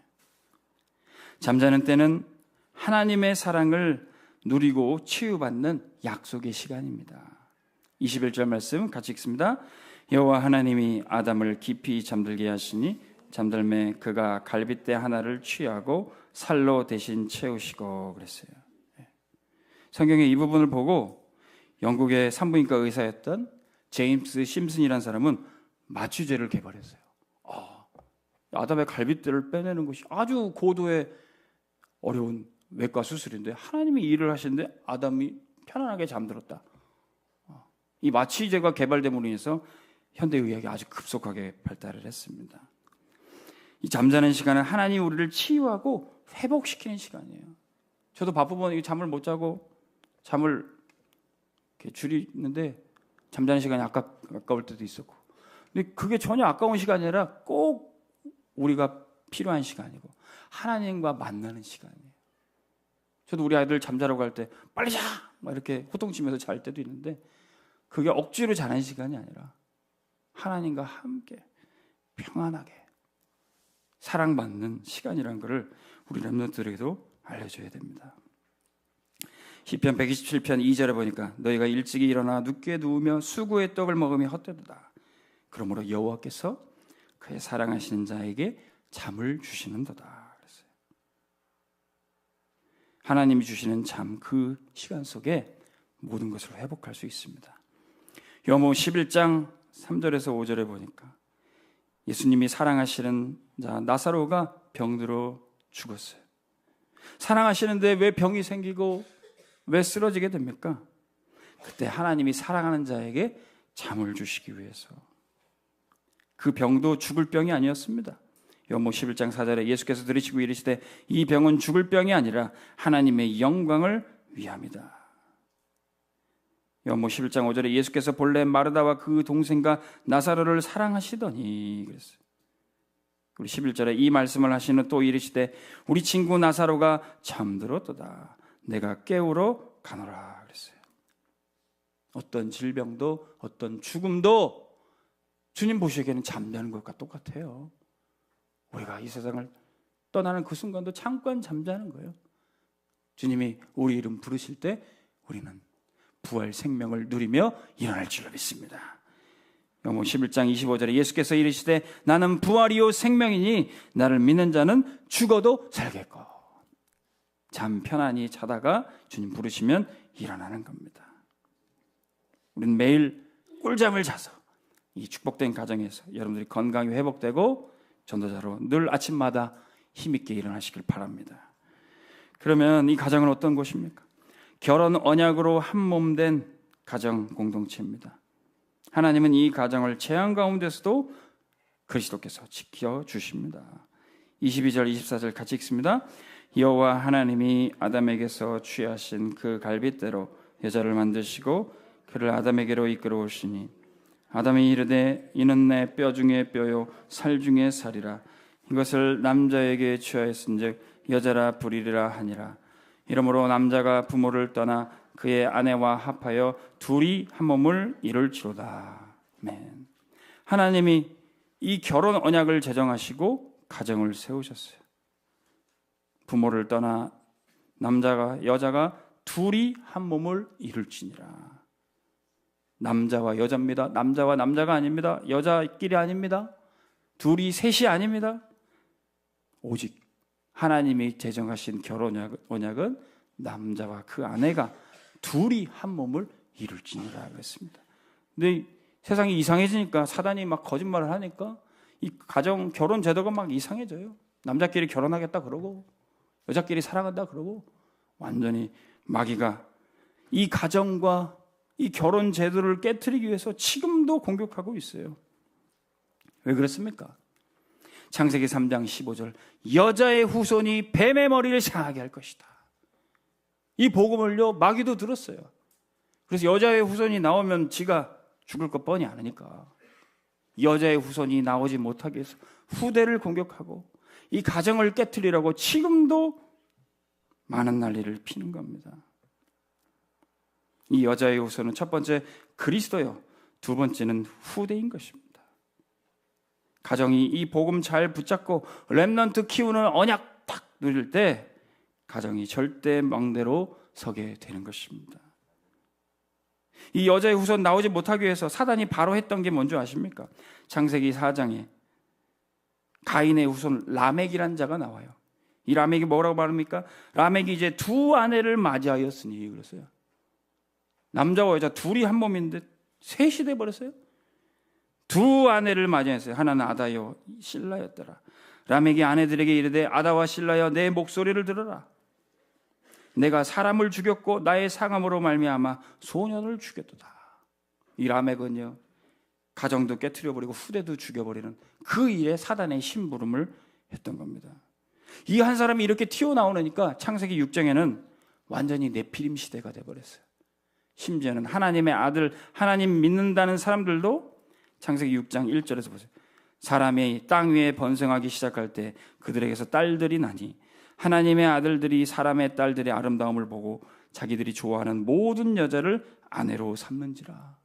잠자는 때는 하나님의 사랑을 누리고 치유받는 약속의 시간입니다. 21절 말씀 같이 읽습니다. 여호와 하나님이 아담을 깊이 잠들게 하시니 잠들매 그가 갈빗대 하나를 취하고 살로 대신 채우시고 그랬어요. 성경의 이 부분을 보고 영국의 산부인과 의사였던 제임스 심슨이라는 사람은 마취제를 개발했어요. 아담의 갈빗대를 빼내는 것이 아주 고도의 어려운 외과 수술인데 하나님이 일을 하시는데 아담이 편안하게 잠들었다. 이 마취제가 개발됨으로 인해서 현대의학이 아주 급속하게 발달을 했습니다. 이 잠자는 시간은 하나님이 우리를 치유하고 회복시키는 시간이에요. 저도 바쁘면 잠을 못 자고 잠을 이렇게 줄이는데 잠자는 시간이 아까울 때도 있었고, 근데 그게 전혀 아까운 시간이 아니라 꼭 우리가 필요한 시간이고 하나님과 만나는 시간이에요. 저도 우리 아이들 잠자라고 할 때 빨리 자! 막 이렇게 호통치면서 잘 때도 있는데 그게 억지로 자는 시간이 아니라 하나님과 함께 평안하게 사랑받는 시간이라는 것을 우리 렘넌트들에게도 알려줘야 됩니다. 시편 127편 2절에 보니까 너희가 일찍이 일어나 늦게 누우며 수구의 떡을 먹으며 헛되도다. 그러므로 여호와께서 그의 사랑하시는 자에게 잠을 주시는도다. 그랬어요. 하나님이 주시는 잠, 그 시간 속에 모든 것을 회복할 수 있습니다. 요한복음 11장 3절에서 5절에 보니까 예수님이 사랑하시는 자 나사로가 병들어 죽었어요. 사랑하시는데 왜 병이 생기고 왜 쓰러지게 됩니까? 그때 하나님이 사랑하는 자에게 잠을 주시기 위해서. 그 병도 죽을 병이 아니었습니다. 요한복음 11장 4절에 예수께서 들으시고 이르시되 이 병은 죽을 병이 아니라 하나님의 영광을 위함이다. 요한복음 11장 5절에 예수께서 본래 마르다와 그 동생과 나사로를 사랑하시더니 그랬어요. 우리 11절에 이 말씀을 하시는 또 이르시되 우리 친구 나사로가 잠들었도다. 내가 깨우러 가노라 그랬어요. 어떤 질병도 어떤 죽음도 주님 보시기에는 잠자는 것과 똑같아요. 우리가 이 세상을 떠나는 그 순간도 잠깐 잠자는 거예요. 주님이 우리 이름 부르실 때 우리는 부활 생명을 누리며 일어날 줄로 믿습니다. 요한복음 11장 25절에 예수께서 이르시되 나는 부활이요 생명이니 나를 믿는 자는 죽어도 살겠고. 잠 편안히 자다가 주님 부르시면 일어나는 겁니다. 우리는 매일 꿀잠을 자서 이 축복된 가정에서 여러분들이 건강이 회복되고 전도자로 늘 아침마다 힘있게 일어나시길 바랍니다. 그러면 이 가정은 어떤 곳입니까? 결혼 언약으로 한 몸 된 가정 공동체입니다. 하나님은 이 가정을 재앙 가운데서도 그리스도께서 지켜주십니다. 22절 24절 같이 읽습니다. 여호와 하나님이 아담에게서 취하신 그 갈빗대로 여자를 만드시고 그를 아담에게로 이끌어오시니 아담이 이르되 이는 내 뼈 중에 뼈요 살 중에 살이라. 이것을 남자에게 취하였은즉 여자라 부리리라 하니라. 이러므로 남자가 부모를 떠나 그의 아내와 합하여 둘이 한 몸을 이룰지로다. 아멘. 하나님이 이 결혼 언약을 제정하시고 가정을 세우셨어요. 부모를 떠나 남자가 여자가 둘이 한 몸을 이룰지니라. 남자와 여자입니다. 남자와 남자가 아닙니다. 여자끼리 아닙니다. 둘이 셋이 아닙니다. 오직 하나님이 제정하신 결혼 언약은 남자와 그 아내가 둘이 한 몸을 이룰지니라 그랬습니다. 근데 세상이 이상해지니까 사단이 막 거짓말을 하니까 이 가정 결혼 제도가 막 이상해져요. 남자끼리 결혼하겠다 그러고 여자끼리 사랑한다 그러고 완전히 마귀가 이 가정과 이 결혼 제도를 깨트리기 위해서 지금도 공격하고 있어요. 왜 그렇습니까? 창세기 3장 15절, 여자의 후손이 뱀의 머리를 상하게 할 것이다. 이 복음을요, 마귀도 들었어요. 그래서 여자의 후손이 나오면 지가 죽을 것 뻔히 아니니까 여자의 후손이 나오지 못하게 해서 후대를 공격하고 이 가정을 깨트리라고 지금도 많은 난리를 피는 겁니다. 이 여자의 후손은 첫 번째 그리스도요, 두 번째는 후대인 것입니다. 가정이 이 복음 잘 붙잡고 렘넌트 키우는 언약 딱 누릴 때 가정이 절대 망대로 서게 되는 것입니다. 이 여자의 후손 나오지 못하기 위해서 사단이 바로 했던 게 뭔지 아십니까? 창세기 4장에 가인의 후손 라멕이라는 자가 나와요. 이 라멕이 뭐라고 말합니까? 라멕이 이제 두 아내를 맞이하였으니 그랬어요. 남자와 여자 둘이 한 몸인데 셋이 돼버렸어요. 두 아내를 맞이했어요. 하나는 아다요 실라였더라. 라멕이 아내들에게 이르되 아다와 실라여 내 목소리를 들어라. 내가 사람을 죽였고 나의 상함으로 말미암아 소년을 죽였도다. 이 라멕은요, 가정도 깨트려버리고 후대도 죽여버리는 그 일에 사단의 심부름을 했던 겁니다. 이 한 사람이 이렇게 튀어나오니까 창세기 6장에는 완전히 네피림 시대가 돼버렸어요. 심지어는 하나님의 아들, 하나님 믿는다는 사람들도 창세기 6장 1절에서 보세요. 사람이 땅 위에 번성하기 시작할 때 그들에게서 딸들이 나니 하나님의 아들들이 사람의 딸들의 아름다움을 보고 자기들이 좋아하는 모든 여자를 아내로 삼는지라.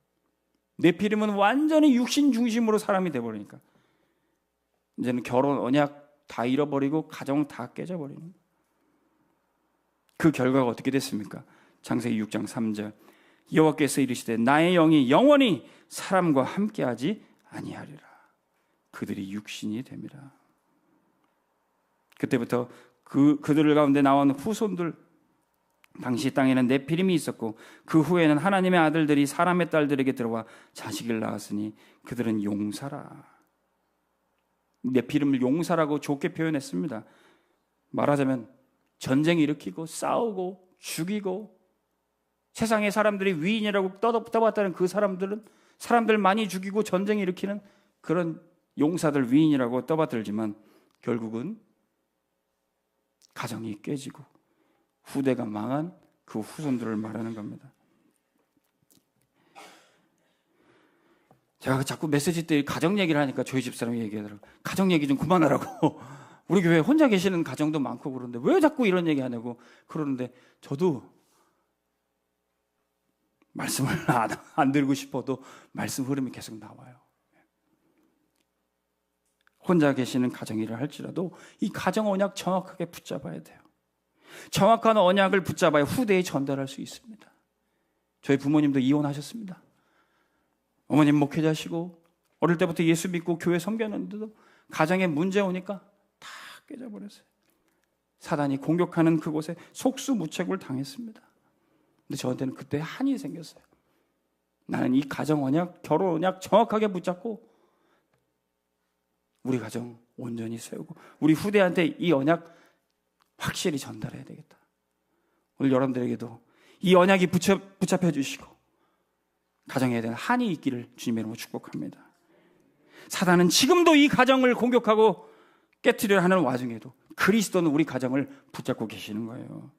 네피림은 완전히 육신 중심으로 사람이 돼버리니까 이제는 결혼 언약 다 잃어버리고 가정 다 깨져버리는 거예요. 그 결과가 어떻게 됐습니까? 창세기 6장 3절, 여호와께서 이르시되 나의 영이 영원히 사람과 함께하지 아니하리라. 그들이 육신이 됨이라. 그때부터 그들 가운데 나온 후손들, 당시 땅에는 네피림이 있었고 그 후에는 하나님의 아들들이 사람의 딸들에게 들어와 자식을 낳았으니 그들은 용사라. 네피림을 용사라고 좋게 표현했습니다. 말하자면 전쟁 일으키고 싸우고 죽이고 세상의 사람들이 위인이라고 떠봤다는 그 사람들은 사람들 많이 죽이고 전쟁 일으키는 그런 용사들 위인이라고 떠받들지만 결국은 가정이 깨지고 후대가 망한 그 후손들을 말하는 겁니다. 제가 자꾸 메시지 때 가정 얘기를 하니까 저희 집사람이 얘기하더라고요. 가정 얘기 좀 그만하라고. 우리 교회 혼자 계시는 가정도 많고 그런데 왜 자꾸 이런 얘기 하냐고 그러는데 저도 말씀을 안 들고 싶어도 말씀 흐름이 계속 나와요. 혼자 계시는 가정이라 할지라도 이 가정 언약 정확하게 붙잡아야 돼요. 정확한 언약을 붙잡아야 후대에 전달할 수 있습니다. 저희 부모님도 이혼하셨습니다. 어머님 목회자시고 어릴 때부터 예수 믿고 교회 섬겼는데도 가정에 문제 오니까 다 깨져버렸어요. 사단이 공격하는 그곳에 속수무책을 당했습니다. 근데 저한테는 그때 한이 생겼어요. 나는 이 가정 언약, 결혼 언약 정확하게 붙잡고 우리 가정 온전히 세우고 우리 후대한테 이 언약 확실히 전달해야 되겠다. 오늘 여러분들에게도 이 언약이 붙잡혀 주시고 가정에 대한 한이 있기를 주님의 이름으로 축복합니다. 사단은 지금도 이 가정을 공격하고 깨트리려 하는 와중에도 그리스도는 우리 가정을 붙잡고 계시는 거예요.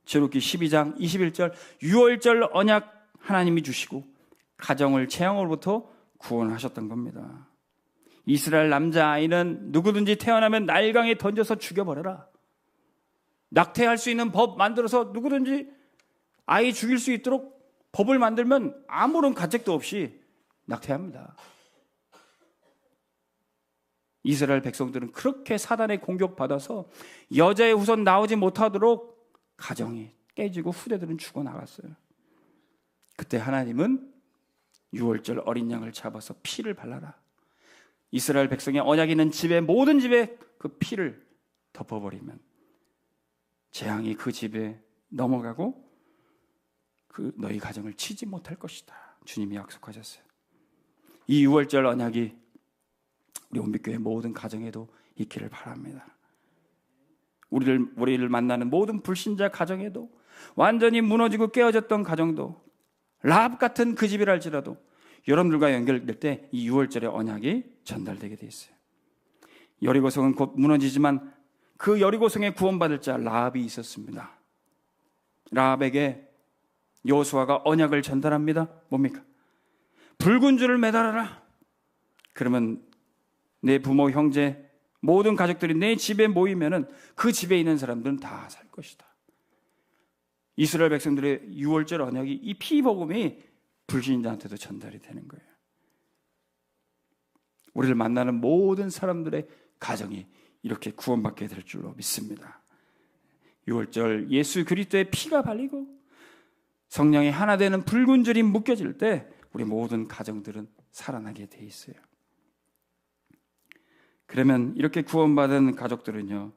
제록기 12장 21절 유월절 언약 하나님이 주시고 가정을 재앙으로부터 구원하셨던 겁니다. 이스라엘 남자아이는 누구든지 태어나면 날강에 던져서 죽여버려라. 낙태할 수 있는 법 만들어서 누구든지 아이 죽일 수 있도록 법을 만들면 아무런 가책도 없이 낙태합니다. 이스라엘 백성들은 그렇게 사단의 공격받아서 여자의 후손 나오지 못하도록 가정이 깨지고 후대들은 죽어나갔어요. 그때 하나님은 유월절 어린 양을 잡아서 피를 발라라. 이스라엘 백성의 언약이 있는 집에 모든 집에 그 피를 덮어버리면 재앙이 그 집에 넘어가고 그 너희 가정을 치지 못할 것이다. 주님이 약속하셨어요. 이 유월절 언약이 우리 온빛교회 모든 가정에도 있기를 바랍니다. 우리를 만나는 모든 불신자 가정에도 완전히 무너지고 깨어졌던 가정도 라합 같은 그 집이라 할지라도 여러분들과 연결될 때 이 유월절의 언약이 전달되게 돼 있어요. 여리고성은 곧 무너지지만 그 여리고성에 구원받을 자 라합이 있었습니다. 라합에게 여호수아가 언약을 전달합니다. 뭡니까? 붉은 줄을 매달아라. 그러면 내 부모, 형제, 모든 가족들이 내 집에 모이면은 그 집에 있는 사람들은 다 살 것이다. 이스라엘 백성들의 유월절 언약이 이 피복음이 불신자한테도 전달이 되는 거예요. 우리를 만나는 모든 사람들의 가정이 이렇게 구원받게 될 줄로 믿습니다. 유월절 예수 그리스도의 피가 발리고 성령이 하나 되는 붉은 줄이 묶여질 때 우리 모든 가정들은 살아나게 돼 있어요. 그러면 이렇게 구원받은 가족들은요,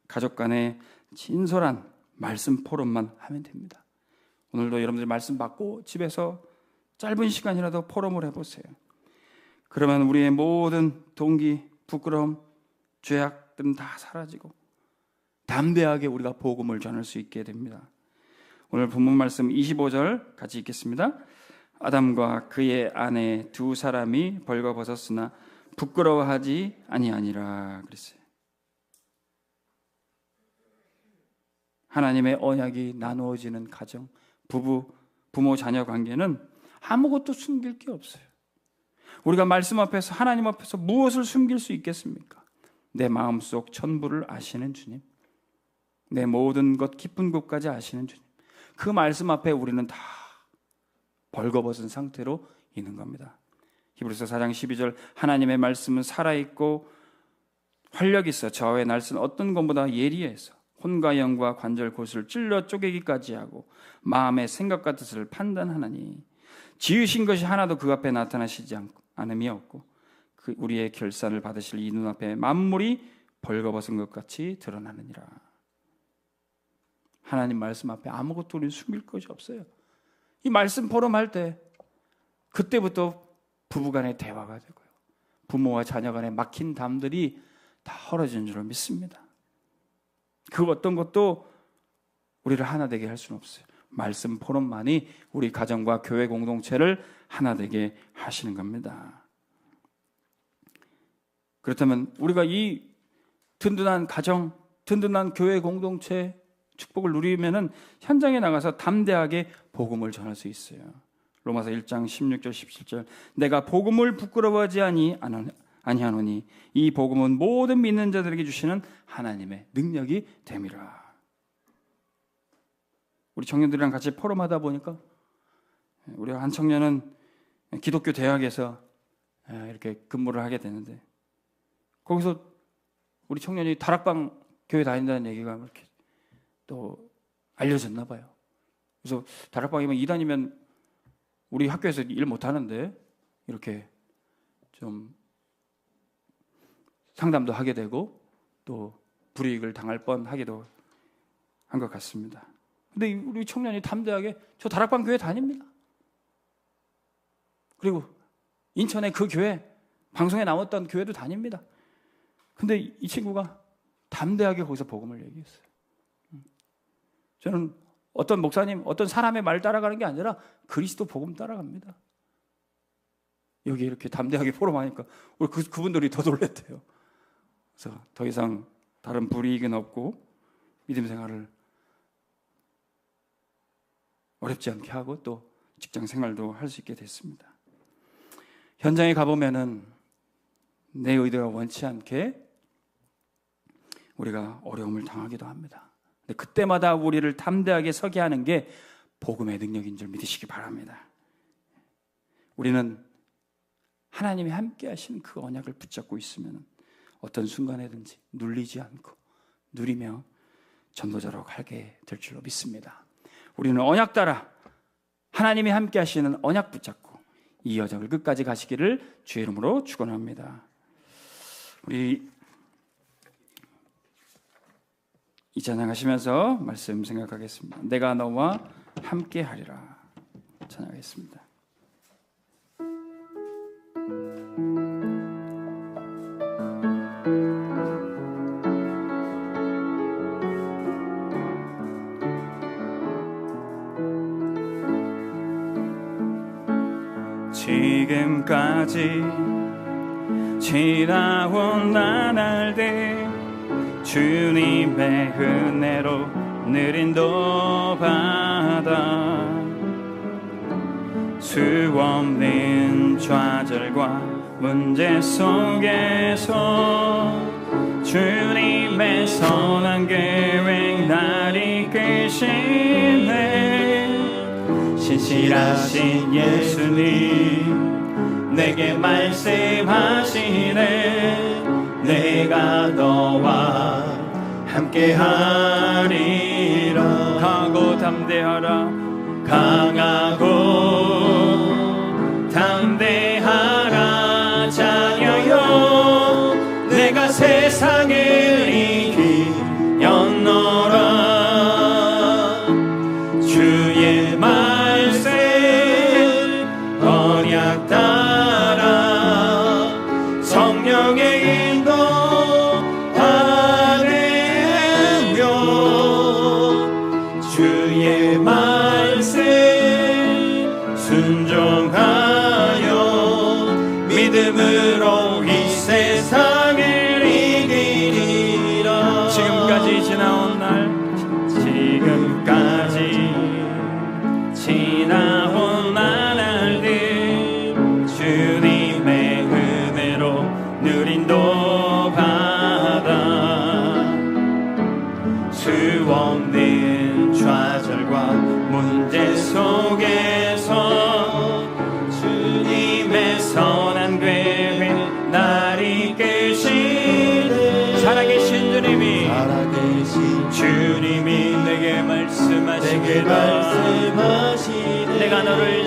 가족 간에 진솔한 말씀 포럼만 하면 됩니다. 오늘도 여러분들 말씀 받고 집에서 짧은 시간이라도 포럼을 해보세요. 그러면 우리의 모든 동기, 부끄러움, 죄악들은 다 사라지고 담대하게 우리가 복음을 전할 수 있게 됩니다. 오늘 본문 말씀 25절 같이 읽겠습니다. 아담과 그의 아내 두 사람이 벌거벗었으나 부끄러워하지 아니하니라 그랬어요. 하나님의 언약이 나누어지는 가정, 부모 자녀 관계는 아무것도 숨길 게 없어요. 우리가 말씀 앞에서, 하나님 앞에서 무엇을 숨길 수 있겠습니까? 내 마음속 천부를 아시는 주님, 내 모든 것 깊은 곳까지 아시는 주님, 그 말씀 앞에 우리는 다 벌거벗은 상태로 있는 겁니다. 히브리서 4장 12절, 하나님의 말씀은 살아있고 활력 있어 저의 날선 어떤 것보다 예리해서 혼과 영과 관절 곳을 찔러 쪼개기까지 하고 마음의 생각과 뜻을 판단하나니 지으신 것이 하나도 그 앞에 나타나시지 않음이 없고 그 우리의 결산을 받으실 이 눈앞에 만물이 벌거벗은 것 같이 드러나느니라. 하나님 말씀 앞에 아무것도 우리는 숨길 것이 없어요. 이 말씀 포럼할 때 그때부터 부부간의 대화가 되고요, 부모와 자녀간의 막힌 담들이 다 헐어지는 줄로 믿습니다. 그 어떤 것도 우리를 하나 되게 할 수는 없어요. 말씀 포럼만이 우리 가정과 교회 공동체를 하나 되게 하시는 겁니다. 그렇다면 우리가 이 든든한 가정, 든든한 교회 공동체 축복을 누리면은 현장에 나가서 담대하게 복음을 전할 수 있어요. 로마서 1장 16절 17절, 내가 복음을 부끄러워하지 아니하노니 이 복음은 모든 믿는 자들에게 주시는 하나님의 능력이 됨이라. 우리 청년들이랑 같이 포럼하다 보니까 우리 한 청년은 기독교 대학에서 이렇게 근무를 하게 되는데 거기서 우리 청년이 다락방 교회 다닌다는 얘기가 이렇게 또 알려졌나 봐요. 그래서 다락방이면 2단이면 우리 학교에서 일 못하는데 이렇게 좀 상담도 하게 되고 또 불이익을 당할 뻔하기도 한 것 같습니다. 근데 우리 청년이 담대하게 저 다락방 교회 다닙니다. 그리고 인천의 그 교회, 방송에 나왔던 교회도 다닙니다. 근데 이 친구가 담대하게 거기서 복음을 얘기했어요. 저는 어떤 목사님, 어떤 사람의 말 따라가는 게 아니라 그리스도 복음 따라갑니다. 여기 이렇게 담대하게 포럼하니까 우리 그분들이 더 놀랬대요. 그래서 더 이상 다른 불이익은 없고 믿음 생활을 어렵지 않게 하고 또 직장 생활도 할 수 있게 됐습니다. 현장에 가보면은 내 의도와 원치 않게 우리가 어려움을 당하기도 합니다. 근데 그때마다 우리를 담대하게 서게 하는 게 복음의 능력인 줄 믿으시기 바랍니다. 우리는 하나님이 함께 하시는 그 언약을 붙잡고 있으면 어떤 순간에든지 눌리지 않고 누리며 전도자로 가게 될 줄로 믿습니다. 우리는 언약 따라 하나님이 함께 하시는 언약 붙잡고 이 여정을 끝까지 가시기를 주의 이름으로 축원합니다. 우리 이 찬양 하시면서 말씀 생각하겠습니다. 내가 너와 함께 하리라. 찬양하겠습니다. 지금까지 지나온 나날들 주님의 은혜로 늘 인도받아 수 없는 좌절과 문제 속에서 주님의 선한 계획 날 이끄시네. 신실하신 예수님 내게 말씀하시네. 내가 너와 함께하리라. 강하고 담대하라. 강하고 담대하라. 자녀여 내가 세상을 이기었노라. 주의 말씀 언약 따라 성령의 인도 받으며 주의 말씀 순종하여 믿음으로 이 세상을 이기리라. 지금까지 지나온 날 지금까지 지나온 나날들 주님의 은혜로 늘 인도받아 수 없는 좌절과 문제 속에서 주님의 선한 계획 날 이끄시네. 살아계신 주님이 내게 말씀하시기를 내가 너를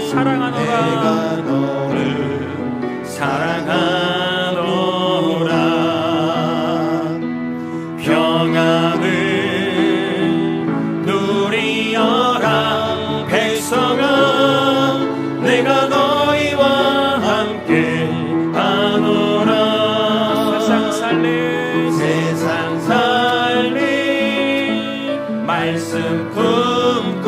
사랑하노라. 평안을 누리어라 백성아. 내가 너희와 함께 하노라. 세상 살림 말씀 품고